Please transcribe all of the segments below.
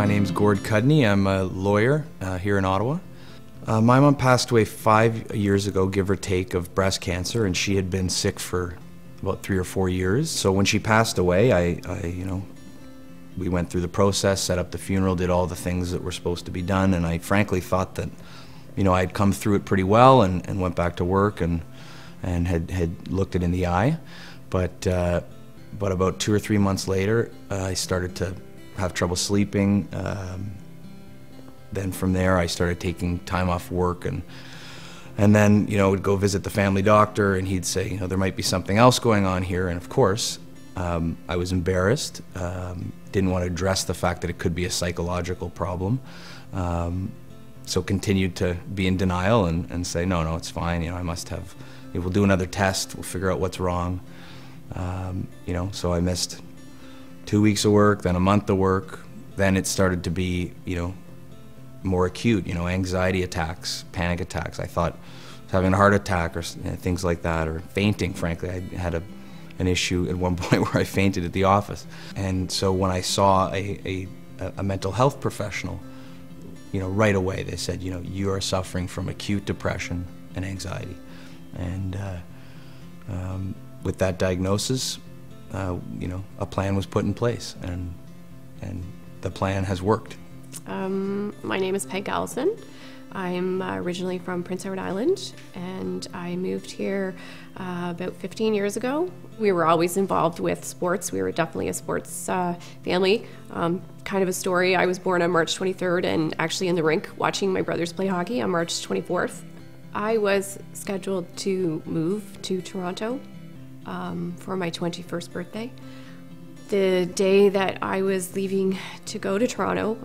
name's Gord Cudney. I'm a lawyer here in Ottawa. My mom passed away 5 years ago, give or take, of breast cancer, and she had been sick for about 3 or 4 years. So when she passed away, we went through the process, set up the funeral, did all the things that were supposed to be done, and I frankly thought that, I'd come through it pretty well and went back to work and had looked it in the eye. But about 2 or 3 months later, I started to have trouble sleeping. Then from there, I started taking time off work, and then, would go visit the family doctor, and he'd say, there might be something else going on here. And of course, I was embarrassed, didn't want to address the fact that it could be a psychological problem. So continued to be in denial and say, no, it's fine. I must have, we'll do another test, we'll figure out what's wrong. So I missed 2 weeks of work, then a month of work. Then it started to be, more acute, anxiety attacks, panic attacks. I thought I was having a heart attack or things like that, or fainting, frankly. I had an issue at one point where I fainted at the office. And so when I saw a mental health professional, right away they said, you are suffering from acute depression and anxiety. And with that diagnosis, a plan was put in place, and the plan has worked. My name is Peg Allison. I'm originally from Prince Edward Island, and I moved here about 15 years ago. We were always involved with sports. We were definitely a sports family. Kind of a story, I was born on March 23rd and actually in the rink watching my brothers play hockey on March 24th. I was scheduled to move to Toronto for my 21st birthday. The day that I was leaving to go to Toronto,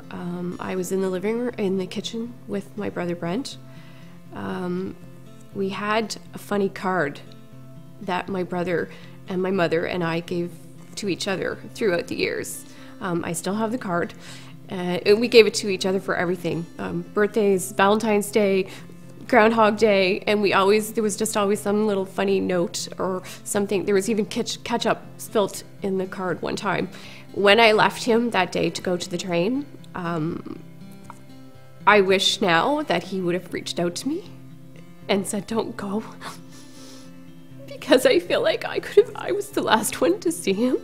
I was in the living room, in the kitchen with my brother Brent. We had a funny card that my brother and my mother and I gave to each other throughout the years. I still have the card. We gave it to each other for everything. Birthdays, Valentine's Day, Groundhog Day, and there was just always some little funny note or something. There was even ketchup spilt in the card one time. When I left him that day to go to the train, I wish now that he would have reached out to me and said, "Don't go," because I feel like I was the last one to see him,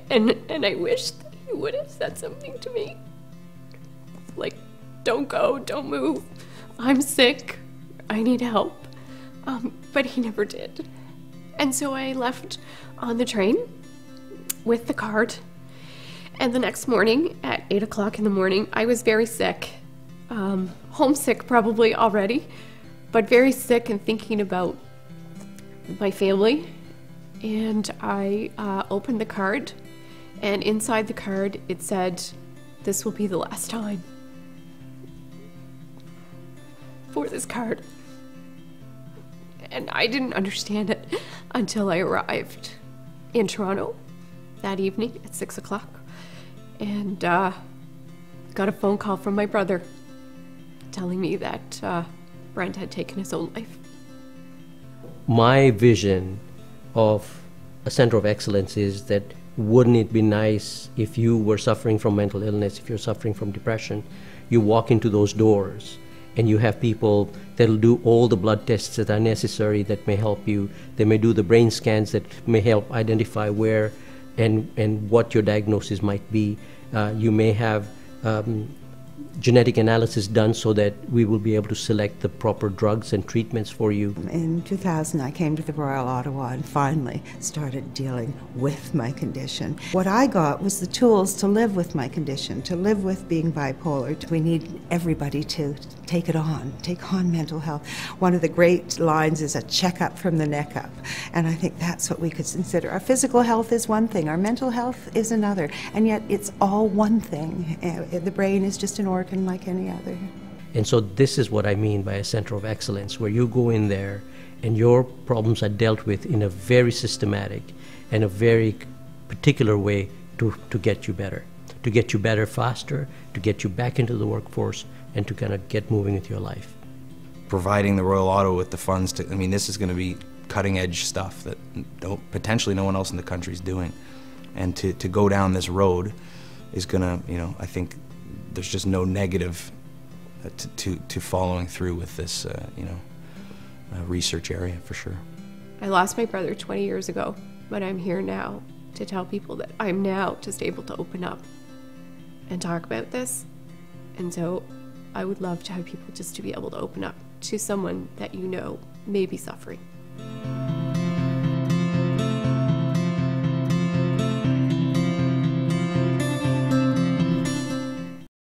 and I wish that he would have said something to me, like, "Don't go, don't move, I'm sick, I need help," but he never did. And so I left on the train with the card, and the next morning at 8 o'clock in the morning, I was very sick, homesick probably already, but very sick and thinking about my family. And I opened the card, and inside the card it said, "This will be the last time for this card." And I didn't understand it until I arrived in Toronto that evening at 6 o'clock and got a phone call from my brother telling me that Brent had taken his own life. My vision of a center of excellence is that wouldn't it be nice if you were suffering from mental illness, if you're suffering from depression, you walk into those doors and you have people that'll do all the blood tests that are necessary that may help you. They may do the brain scans that may help identify where and what your diagnosis might be. You may have genetic analysis done so that we will be able to select the proper drugs and treatments for you. In 2000, I came to the Royal Ottawa and finally started dealing with my condition. What I got was the tools to live with my condition, to live with being bipolar. We need everybody to take on mental health. One of the great lines is a checkup from the neck up, and I think that's what we could consider. Our physical health is one thing, our mental health is another, and yet it's all one thing. The brain is just an organ like any other. And so this is what I mean by a center of excellence, where you go in there and your problems are dealt with in a very systematic and a very particular way to get you better faster, to get you back into the workforce, and to kind of get moving with your life. Providing the Royal Ottawa with the funds to, this is going to be cutting edge stuff that potentially no one else in the country is doing. And to go down this road is gonna, I think there's just no negative to following through with this, research area for sure. I lost my brother 20 years ago, but I'm here now to tell people that I'm now just able to open up and talk about this. And so I would love to have people just to be able to open up to someone that may be suffering.